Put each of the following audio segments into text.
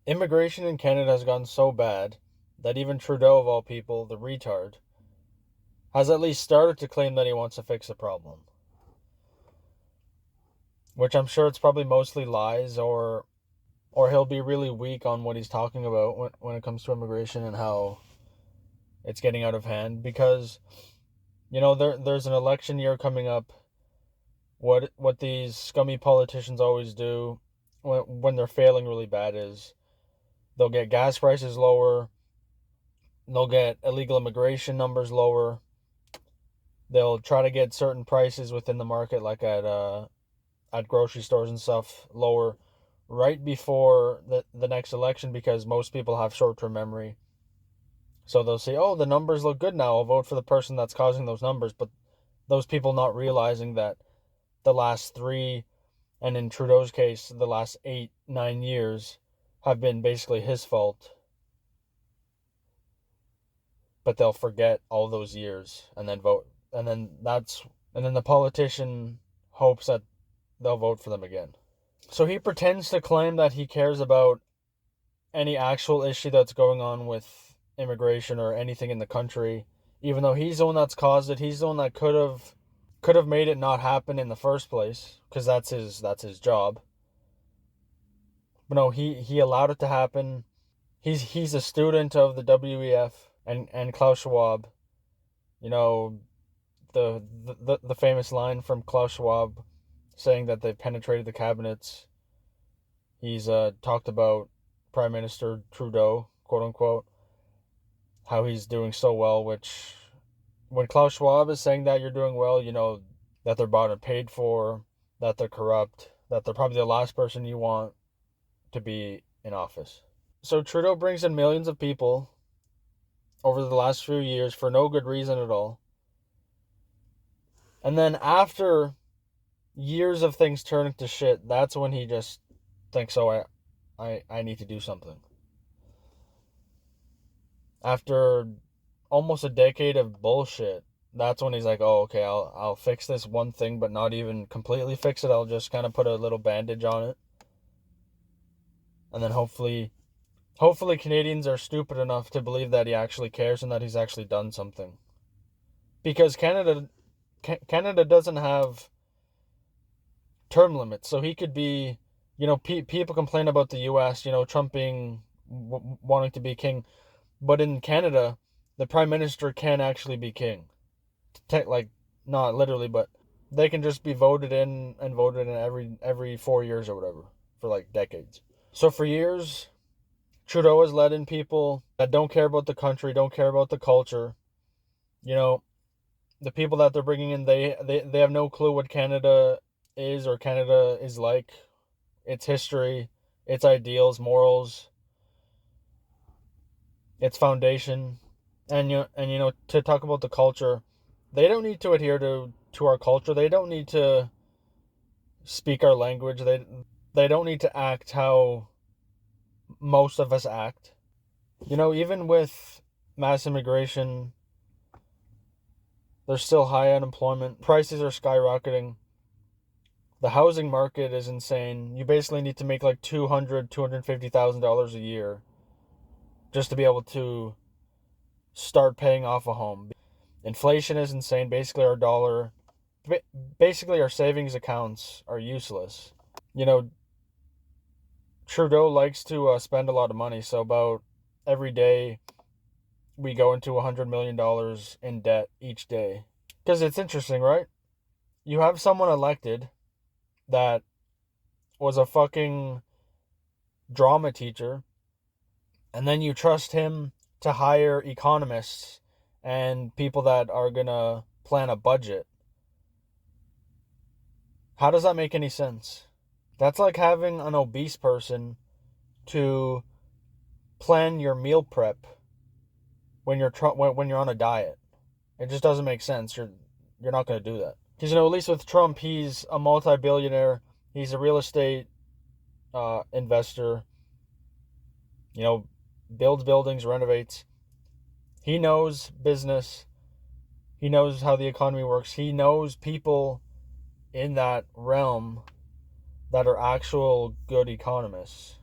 Immigration in Canada has gotten so bad that even Trudeau, of all people, the retard, has at least started to claim that he wants to fix the problem. Which I'm sure it's probably mostly lies, or he'll be really weak on what he's talking about when it comes to immigration and how it's getting out of hand. Because, there's an election year coming up. What these scummy politicians always do when they're failing really bad is they'll get gas prices lower, they'll get illegal immigration numbers lower, they'll try to get certain prices within the market, like at grocery stores and stuff, lower right before the next election, because most people have short-term memory. So they'll say, oh, the numbers look good now, I'll vote for the person that's causing those numbers. But those people not realizing that the last 3, and in Trudeau's case, the last 8, 9 years have been basically his fault. But they'll forget all those years and then vote. And then the politician hopes that they'll vote for them again. So he pretends to claim that he cares about any actual issue that's going on with immigration or anything in the country, even though he's the one that's caused it. He's the one that could have made it not happen in the first place, because that's his job. But no, he allowed it to happen. He's a student of the WEF and Klaus Schwab. You know, the famous line from Klaus Schwab saying that they've penetrated the cabinets. He's talked about Prime Minister Trudeau, quote unquote, how he's doing so well, which when Klaus Schwab is saying that you're doing well, that they're bought and paid for, that they're corrupt, that they're probably the last person you want to be in office. So Trudeau brings in millions of people over the last few years for no good reason at all. And then after years of things turning to shit, that's when he just thinks, oh, I need to do something. After almost a decade of bullshit, that's when he's like, oh, okay, I'll fix this one thing, but not even completely fix it. I'll just kind of put a little bandage on it. And then hopefully Canadians are stupid enough to believe that he actually cares and that he's actually done something. Because Canada doesn't have term limits, so he could be, people complain about the US, Trump being wanting to be king, but in Canada, the prime minister can actually be king. Like, not literally, but they can just be voted in and voted in every 4 years or whatever, for like decades. So for years, Trudeau has let in people that don't care about the country, don't care about the culture. The people that they're bringing in, they have no clue what Canada is or Canada is like, its history, its ideals, morals, its foundation. And to talk about the culture, they don't need to adhere to our culture. They don't need to speak our language. They don't need to act how most of us act. Even with mass immigration, there's still high unemployment. Prices are skyrocketing. The housing market is insane. You basically need to make like $250,000 a year just to be able to start paying off a home. Inflation is insane. Basically our savings accounts are useless. Trudeau likes to spend a lot of money, so about every day we go into $100 million in debt each day. Because it's interesting, right? You have someone elected that was a fucking drama teacher, and then you trust him to hire economists and people that are gonna plan a budget. How does that make any sense? That's like having an obese person to plan your meal prep when you're on a diet. It just doesn't make sense. You're not going to do that. Because at least with Trump, he's a multi-billionaire. He's a real estate investor. Builds buildings, renovates. He knows business. He knows how the economy works. He knows people in that realm that are actual good economists.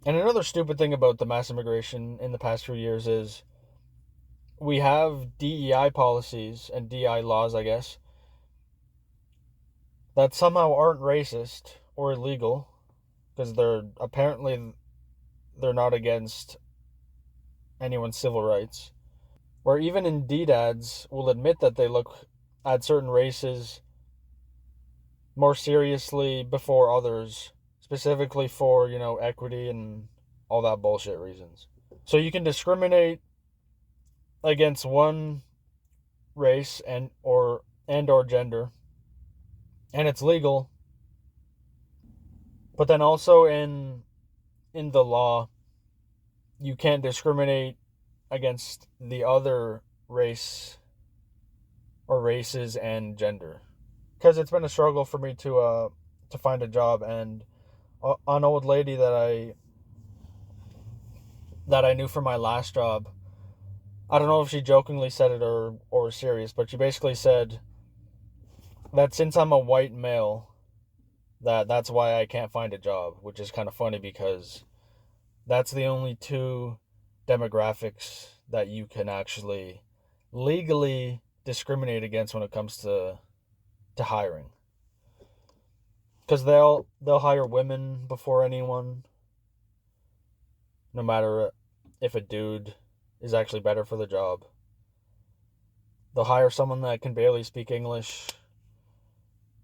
And another stupid thing about the mass immigration in the past few years is we have DEI policies and DEI laws, I guess, that somehow aren't racist or illegal because they're not against anyone's civil rights. Where even Indeed ads will admit that they look at certain races more seriously before others, specifically for, equity and all that bullshit reasons. So you can discriminate against one race and or gender, and it's legal. But then also in the law, you can't discriminate against the other race or races and gender. Because it's been a struggle for me to find a job, and an old lady that I knew from my last job, I don't know if she jokingly said it or serious, but she basically said that since I'm a white male, that's why I can't find a job, which is kind of funny because that's the only two demographics that you can actually legally discriminate against when it comes to hiring. Because they'll hire women before anyone, no matter if a dude is actually better for the job. They'll hire someone that can barely speak English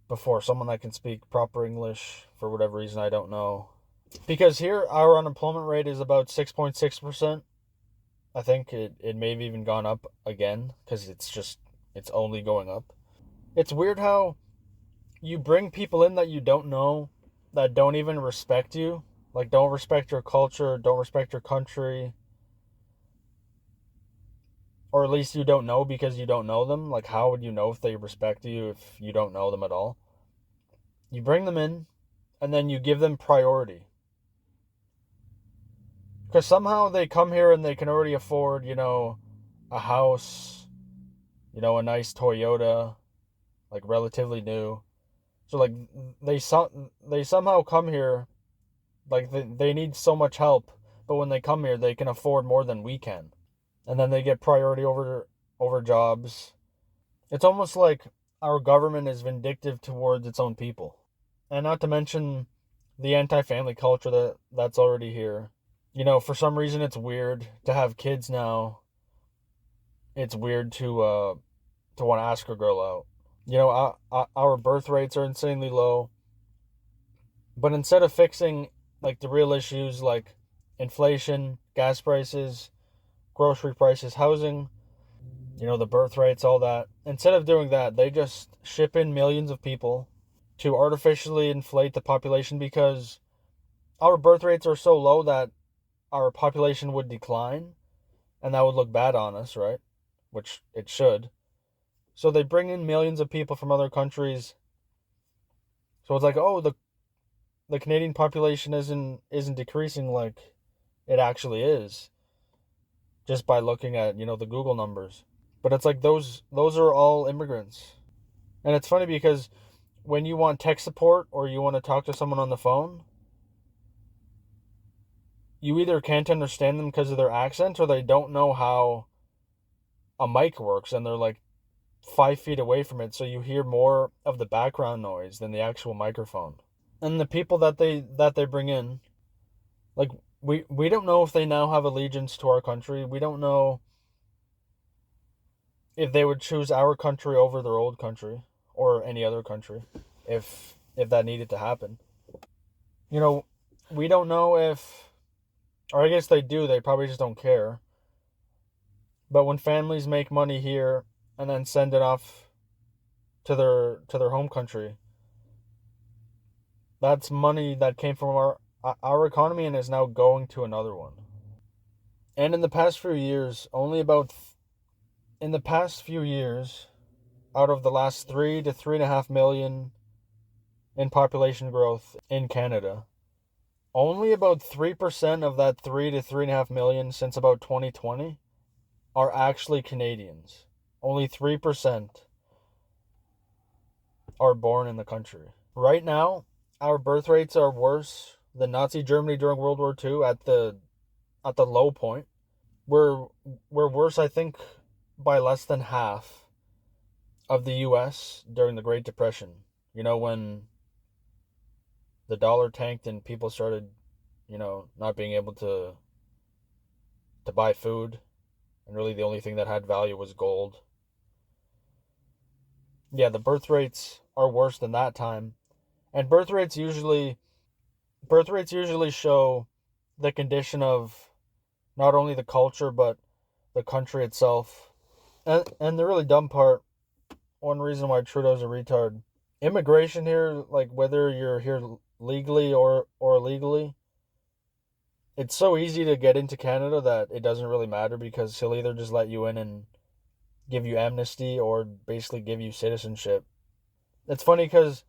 before someone that can speak proper English for whatever reason, I don't know. Because here our unemployment rate is about 6.6%. I think it may have even gone up again because it's only going up. It's weird how you bring people in that you don't know, that don't even respect you, like don't respect your culture, don't respect your country, or at least you don't know because you don't know them. Like, how would you know if they respect you if you don't know them at all? You bring them in, and then you give them priority. Because somehow they come here and they can already afford, a house, a nice Toyota, like relatively new. So like they somehow come here, like they need so much help, but when they come here, they can afford more than we can, and then they get priority over jobs. It's almost like our government is vindictive towards its own people, and not to mention the anti-family culture that's already here. For some reason, it's weird to have kids now. It's weird to want to ask a girl out. Our birth rates are insanely low. But instead of fixing like the real issues like inflation, gas prices, grocery prices, housing, the birth rates, all that, instead of doing that, they just ship in millions of people to artificially inflate the population because our birth rates are so low that our population would decline and that would look bad on us, right? Which it should. So they bring in millions of people from other countries. So it's like, oh, the Canadian population isn't decreasing like it actually is, just by looking at, the Google numbers. But it's like those are all immigrants. And it's funny because when you want tech support or you want to talk to someone on the phone, you either can't understand them because of their accent or they don't know how a mic works and they're like 5 feet away from it, so you hear more of the background noise than the actual microphone. And the people that they bring in, like we don't know if they now have allegiance to our country. We don't know if they would choose our country over their old country or any other country if that needed to happen. You know, we don't know if, or I guess they do, they probably just don't care. But when families make money here and then send it off to their home country, that's money that came from our economy and is now going to another one. And in the past few years, out of the last 3 to 3.5 million in population growth in Canada, only about 3% of that 3 to 3.5 million since about 2020 are actually Canadians. Only 3% are born in the country. Right now, our birth rates are worse the Nazi Germany during World War II at the low point were worse, I think, by less than half of the US during the Great Depression. You know, when the dollar tanked and people started, not being able to buy food, and really the only thing that had value was gold. Yeah, the birth rates are worse than that time. And birth rates usually show the condition of not only the culture but the country itself. And the really dumb part, one reason why Trudeau's a retard, immigration here, like whether you're here legally or illegally, it's so easy to get into Canada that it doesn't really matter, because he'll either just let you in and give you amnesty or basically give you citizenship. It's funny because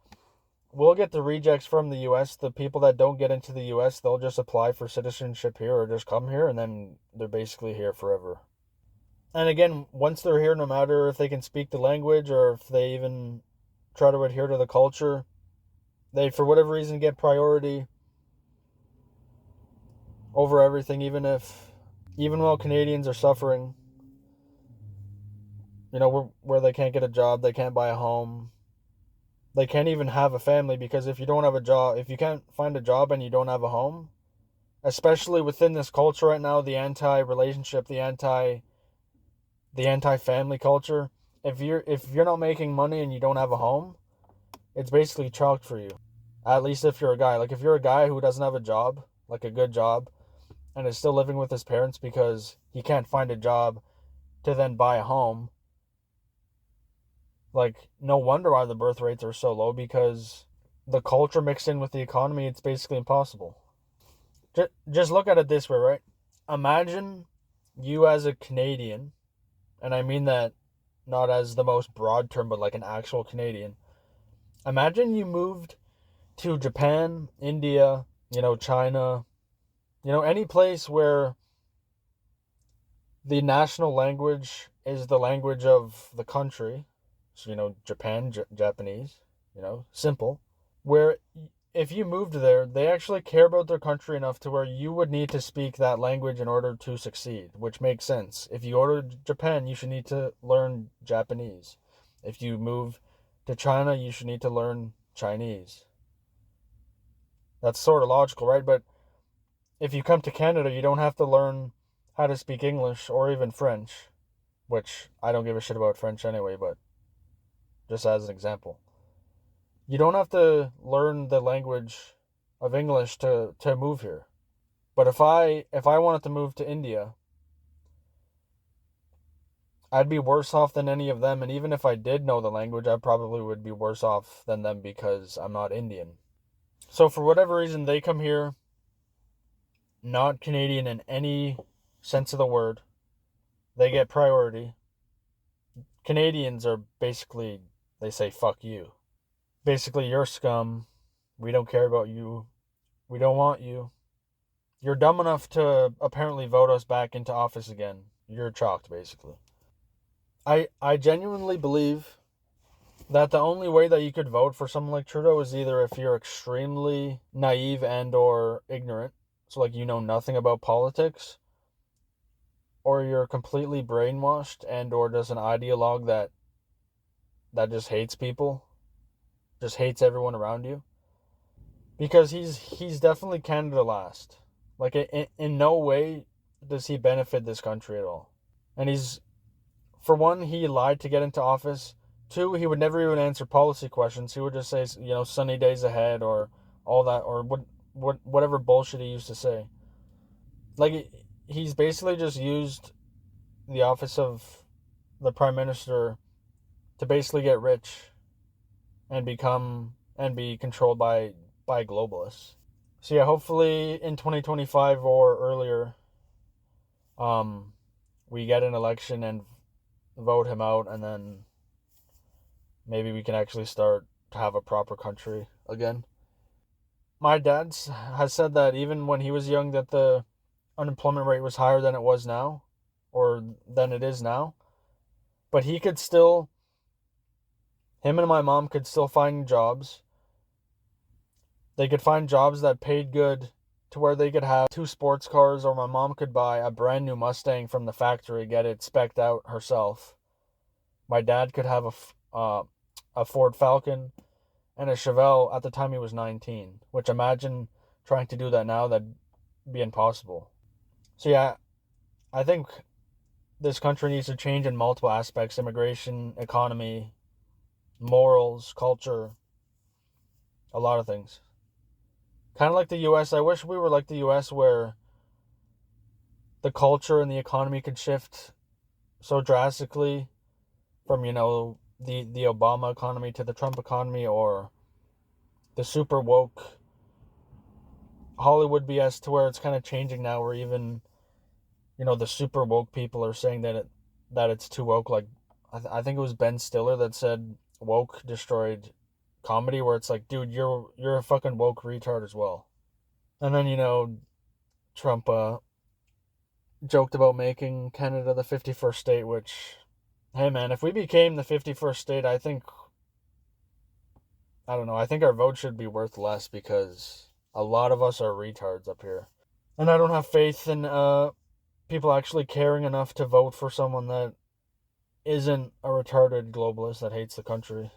we'll get the rejects from the US. The people that don't get into the US, they'll just apply for citizenship here or just come here, and then they're basically here forever. And again, once they're here, no matter if they can speak the language or if they even try to adhere to the culture, they, for whatever reason, get priority over everything, even while Canadians are suffering, where they can't get a job, they can't buy a home, they can't even have a family, because if you don't have a job, if you can't find a job and you don't have a home, especially within this culture right now, the anti-relationship, the anti-family culture, if you're not making money and you don't have a home, it's basically chalked for you. At least if you're a guy. Like if you're a guy who doesn't have a job, like a good job, and is still living with his parents because he can't find a job to then buy a home, like no wonder why the birth rates are so low, because the culture mixed in with the economy, it's basically impossible. Just look at it this way, right? Imagine you as a Canadian, and I mean that not as the most broad term, but like an actual Canadian. Imagine you moved to Japan, India, China, any place where the national language is the language of the country. So, Japan, Japanese, simple. Where if you moved there, they actually care about their country enough to where you would need to speak that language in order to succeed, which makes sense. If you go to Japan, you should need to learn Japanese. If you move to China, you should need to learn Chinese. That's sort of logical, right? But if you come to Canada, you don't have to learn how to speak English or even French, which I don't give a shit about French anyway, but just as an example. You don't have to learn the language of English to move here. But if I wanted to move to India, I'd be worse off than any of them, and even if I did know the language, I probably would be worse off than them because I'm not Indian. So for whatever reason, they come here not Canadian in any sense of the word. They get priority. Canadians are basically, they say, fuck you. Basically, you're scum. We don't care about you. We don't want you. You're dumb enough to apparently vote us back into office again. You're chalked, basically. I genuinely believe that the only way that you could vote for someone like Trudeau is either if you're extremely naive and or ignorant, so like you know nothing about politics, or you're completely brainwashed and or just an ideologue that just hates people, just hates everyone around you. Because he's definitely Canada last. Like in no way does he benefit this country at all. And for one, he lied to get into office. Two, he would never even answer policy questions. He would just say, sunny days ahead or all that, or whatever bullshit he used to say. Like he's basically just used the office of the prime minister to basically get rich and be controlled by globalists. So yeah, hopefully in 2025 or earlier, we get an election and vote him out, and then maybe we can actually start to have a proper country again. My dad has said that even when he was young, that the unemployment rate was higher than it was now, or than it is now. But him and my mom could still find jobs. They could find jobs that paid good to where they could have 2 sports cars, or my mom could buy a brand new Mustang from the factory, get it spec'd out herself. My dad could have a Ford Falcon and a Chevelle at the time he was 19, which imagine trying to do that now, that'd be impossible. So yeah, I think this country needs to change in multiple aspects: immigration, economy, morals, culture, a lot of things. Kind of like the US. I wish we were like the US, where the culture and the economy could shift so drastically from, the Obama economy to the Trump economy, or the super woke Hollywood BS, to where it's kind of changing now, where even, the super woke people are saying that it's too woke. Like, I think it was Ben Stiller that said woke destroyed comedy, where it's like, dude, you're a fucking woke retard as well. And then, Trump joked about making Canada the 51st state, which, hey man, if we became the 51st state, I think our vote should be worth less, because a lot of us are retards up here. And I don't have faith in people actually caring enough to vote for someone that isn't a retarded globalist that hates the country.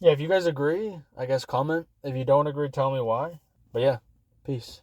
Yeah, if you guys agree, I guess comment. If you don't agree, tell me why. But yeah, peace.